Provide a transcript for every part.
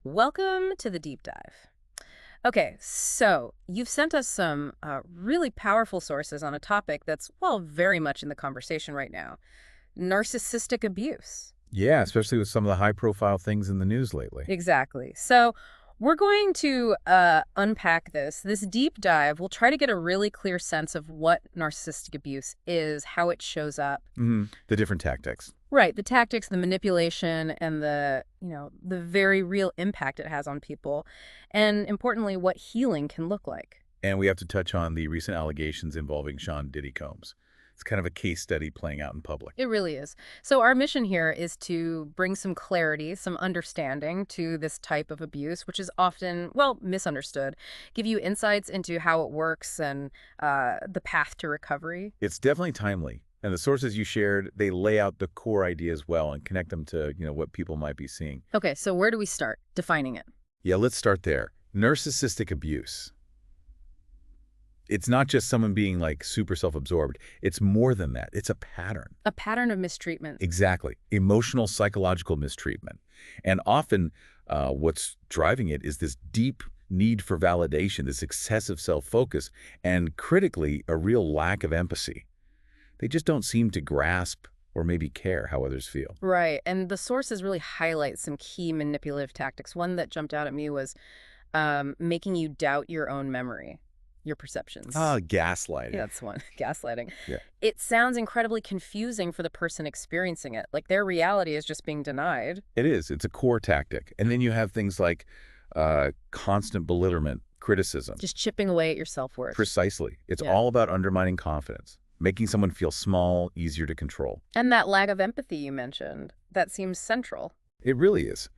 Welcome to the deep dive. Okay, so you've sent us some really powerful sources on a topic that's, well, very much in the conversation right now: narcissistic abuse. Yeah, especially with some of the high-profile things in the news lately. Exactly. So we're going to unpack this. This deep dive, we'll try to get a really clear sense of what narcissistic abuse is, how it shows up. The different tactics. Right, the tactics, the manipulation, and the very real impact it has on people, and importantly, what healing can look like. And we have to touch on the recent allegations involving Sean Diddy Combs. It's kind of a case study playing out in public. It really is. So our mission here is to bring some clarity, some understanding to this type of abuse, which is often, well, misunderstood, give you insights into how it works and the path to recovery. It's definitely timely. And the sources you shared, they lay out the core ideas well and connect them to, what people might be seeing. Okay, so where do we start defining it? Yeah, let's start there. Narcissistic abuse. It's not just someone being like super self-absorbed. It's more than that. It's a pattern. A pattern of mistreatment. Exactly. Emotional, psychological mistreatment. And often what's driving it is this deep need for validation, this excessive self-focus, and critically, a real lack of empathy. They just don't seem to grasp or maybe care how others feel. Right, and the sources really highlight some key manipulative tactics. One that jumped out at me was making you doubt your own memory, your perceptions. Ah, gaslighting. Yeah, that's one. Gaslighting. Yeah. It sounds incredibly confusing for the person experiencing it. Like their reality is just being denied. It is. It's a core tactic. And then you have things like constant belittlement, criticism. Just chipping away at your self-worth. Precisely. It's Yeah. all about undermining confidence, making someone feel small, easier to control. And that lack of empathy you mentioned, that seems central. It really is.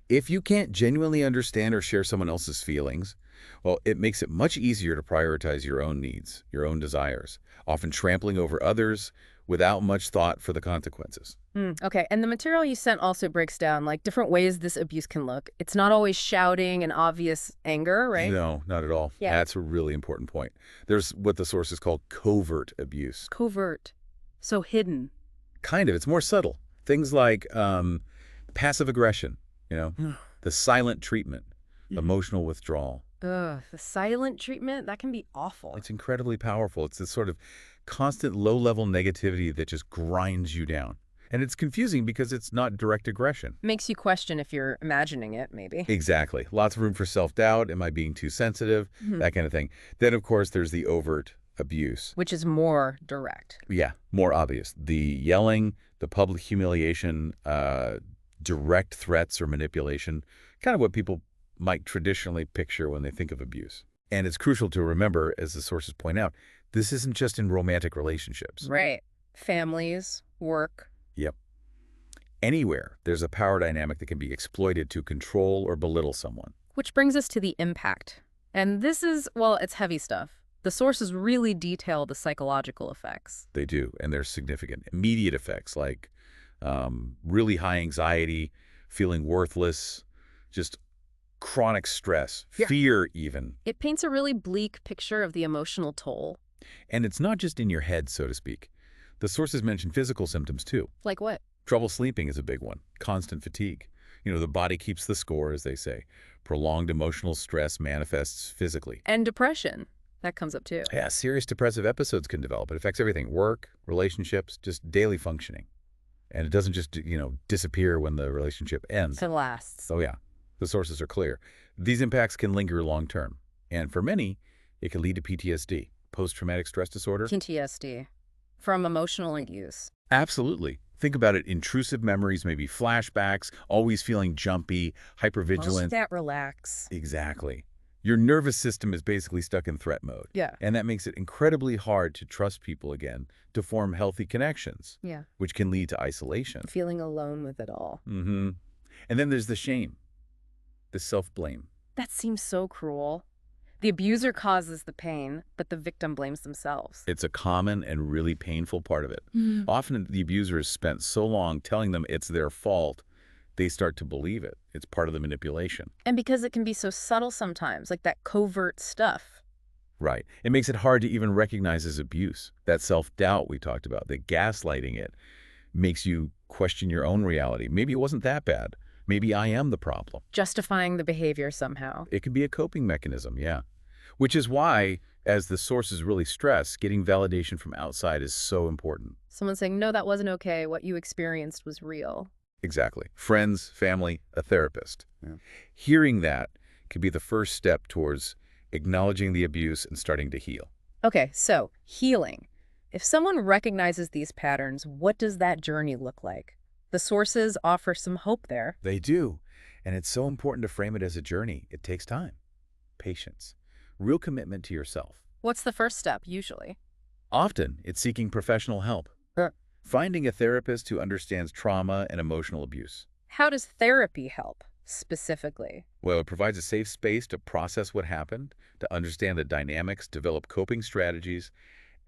If you can't genuinely understand or share someone else's feelings, well, it makes it much easier to prioritize your own needs, your own desires, often trampling over others without much thought for the consequences. Okay, and the material you sent also breaks down like different ways this abuse can look. It's not always shouting and obvious anger, right? No, not at all. Yeah. That's a really important point. There's what the sources call covert abuse. Covert. So hidden. Kind of. It's more subtle. Things like passive aggression, the silent treatment, emotional withdrawal. Ugh, the silent treatment, that can be awful. It's incredibly powerful. It's this sort of constant low-level negativity that just grinds you down. And it's confusing because it's not direct aggression. Makes you question if you're imagining it, maybe. Exactly. Lots of room for self-doubt. Am I being too sensitive? That kind of thing. Then, of course, there's the overt abuse. Which is more direct. Yeah, more obvious. The yelling, the public humiliation, direct threats or manipulation, kind of what people might traditionally picture when they think of abuse. And it's crucial to remember, as the sources point out, this isn't just in romantic relationships. Right. Families, work. Yep. Anywhere, there's a power dynamic that can be exploited to control or belittle someone. Which brings us to the impact. And this is, well, it's heavy stuff. The sources really detail the psychological effects. They do, and there's significant immediate effects like really high anxiety, feeling worthless, just chronic stress, Yeah. fear even. It paints a really bleak picture of the emotional toll. And it's not just in your head, so to speak. The sources mention physical symptoms too. Like what? Trouble sleeping is a big one. Constant fatigue. The body keeps the score, as they say. Prolonged emotional stress manifests physically. And depression. That comes up too. Yeah, serious depressive episodes can develop. It affects everything: work, relationships, just daily functioning. And it doesn't just, disappear when the relationship ends. It lasts. Oh, yeah. The sources are clear. These impacts can linger long term. And for many, it can lead to PTSD, post-traumatic stress disorder. PTSD. From emotional abuse. Absolutely. Think about it. Intrusive memories, maybe flashbacks, always feeling jumpy, hypervigilant. That relax. Exactly. Your nervous system is basically stuck in threat mode. Yeah. And that makes it incredibly hard to trust people again, to form healthy connections, Yeah. which can lead to isolation. Feeling alone with it all. And then there's the shame, the self-blame. That seems so cruel. The abuser causes the pain, but the victim blames themselves. It's a common and really painful part of it. Often the abuser has spent so long telling them it's their fault, they start to believe it. It's part of the manipulation. And because it can be so subtle sometimes, like that covert stuff. Right. It makes it hard to even recognize as abuse. That self-doubt we talked about, the gaslighting it, makes you question your own reality. Maybe it wasn't that bad. Maybe I am the problem. Justifying the behavior somehow. It can be a coping mechanism, yeah. Which is why, as the sources really stress, getting validation from outside is so important. Someone saying, no, that wasn't okay. What you experienced was real. Exactly. Friends, family, a therapist. Yeah. Hearing that can be the first step towards acknowledging the abuse and starting to heal. Okay, so healing. If someone recognizes these patterns, what does that journey look like? The sources offer some hope there. They do. And it's so important to frame it as a journey. It takes time, patience, real commitment to yourself. What's the first step, usually? Often, it's seeking professional help. Finding a therapist who understands trauma and emotional abuse. How does therapy help, specifically? Well, it provides a safe space to process what happened, to understand the dynamics, develop coping strategies,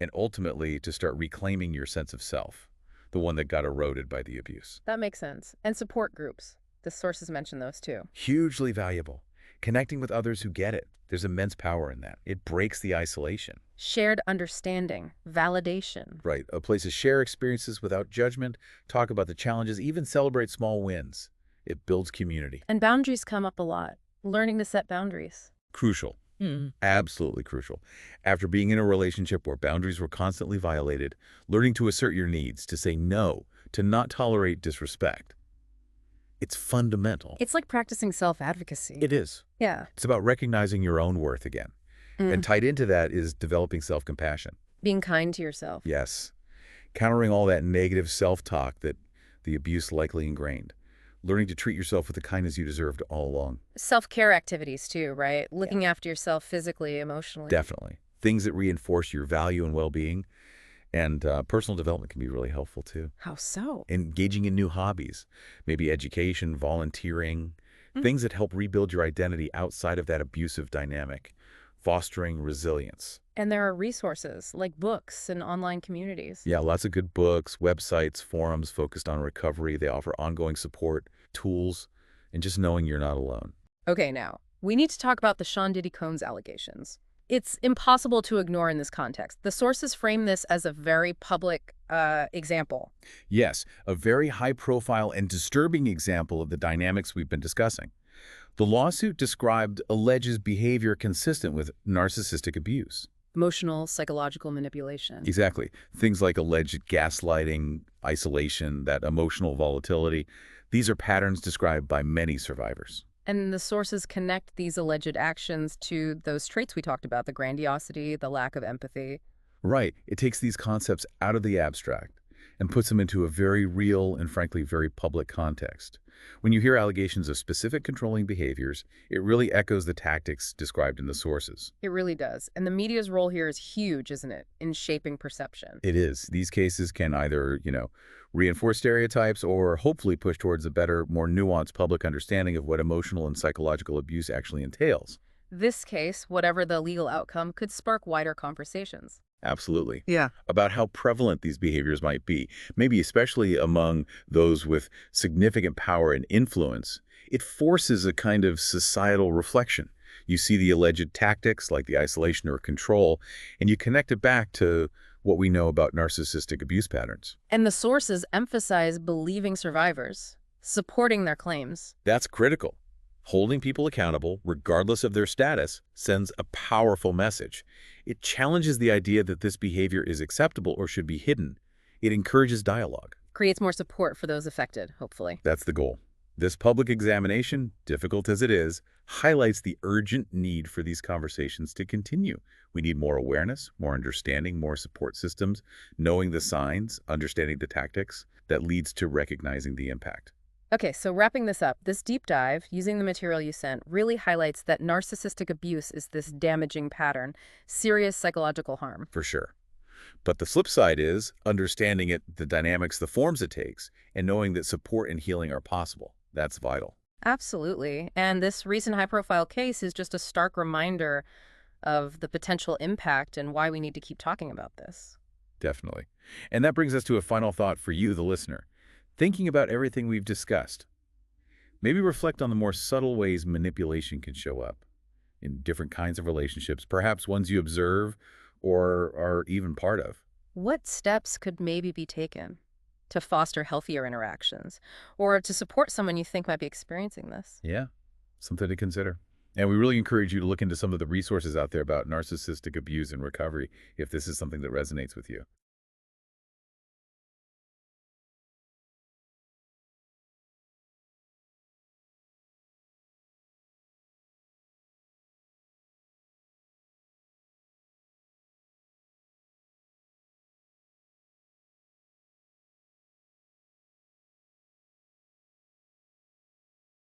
and ultimately to start reclaiming your sense of self, the one that got eroded by the abuse. That makes sense. And support groups. The sources mention those too. Hugely valuable. Connecting with others who get it. There's immense power in that. It breaks the isolation. Shared understanding, validation. Right. A place to share experiences without judgment, talk about the challenges, even celebrate small wins. It builds community. And boundaries come up a lot. Learning to set boundaries. Crucial. Absolutely crucial. After being in a relationship where boundaries were constantly violated, learning to assert your needs, to say no, to not tolerate disrespect. It's fundamental. It's like practicing self-advocacy. It is. Yeah. It's about recognizing your own worth again. And tied into that is developing self-compassion. Being kind to yourself. Yes. Countering all that negative self-talk that the abuse likely ingrained. Learning to treat yourself with the kindness you deserved all along. Self-care activities too, right? Looking after yourself physically, emotionally. Definitely. Things that reinforce your value and well-being. And personal development can be really helpful too. How so? Engaging in new hobbies, maybe education, volunteering, things that help rebuild your identity outside of that abusive dynamic, fostering resilience. And there are resources like books and online communities. Yeah, lots of good books, websites, forums focused on recovery. They offer ongoing support, tools, and just knowing you're not alone. Okay, now, we need to talk about the Sean Diddy Combs allegations. It's impossible to ignore in this context. The sources frame this as a very public example. Yes, a very high-profile and disturbing example of the dynamics we've been discussing. The lawsuit described alleges behavior consistent with narcissistic abuse. Emotional, psychological manipulation. Exactly. Things like alleged gaslighting, isolation, that emotional volatility. These are patterns described by many survivors. And the sources connect these alleged actions to those traits we talked about, the grandiosity, the lack of empathy. Right. It takes these concepts out of the abstract and puts them into a very real and frankly very public context. When you hear allegations of specific controlling behaviors, it really echoes the tactics described in the sources. It really does. And the media's role here is huge, isn't it, in shaping perception? It is. These cases can either, reinforce stereotypes or hopefully push towards a better, more nuanced public understanding of what emotional and psychological abuse actually entails. This case, whatever the legal outcome, could spark wider conversations. Absolutely. Yeah. About how prevalent these behaviors might be, maybe especially among those with significant power and influence. It forces a kind of societal reflection. You see the alleged tactics like the isolation or control, and you connect it back to what we know about narcissistic abuse patterns. And the sources emphasize believing survivors, supporting their claims. That's critical. Holding people accountable, regardless of their status, sends a powerful message. It challenges the idea that this behavior is acceptable or should be hidden. It encourages dialogue. Creates more support for those affected, hopefully. That's the goal. This public examination, difficult as it is, highlights the urgent need for these conversations to continue. We need more awareness, more understanding, more support systems, knowing the signs, understanding the tactics that leads to recognizing the impact. Okay, so wrapping this up, this deep dive, using the material you sent, really highlights that narcissistic abuse is this damaging pattern, serious psychological harm. For sure. But the flip side is understanding it, the dynamics, the forms it takes, and knowing that support and healing are possible. That's vital. Absolutely. And this recent high-profile case is just a stark reminder of the potential impact and why we need to keep talking about this. Definitely. And that brings us to a final thought for you, the listener. Thinking about everything we've discussed, maybe reflect on the more subtle ways manipulation can show up in different kinds of relationships, perhaps ones you observe or are even part of. What steps could maybe be taken? to foster healthier interactions or to support someone you think might be experiencing this. Yeah, something to consider. And we really encourage you to look into some of the resources out there about narcissistic abuse and recovery if this is something that resonates with you.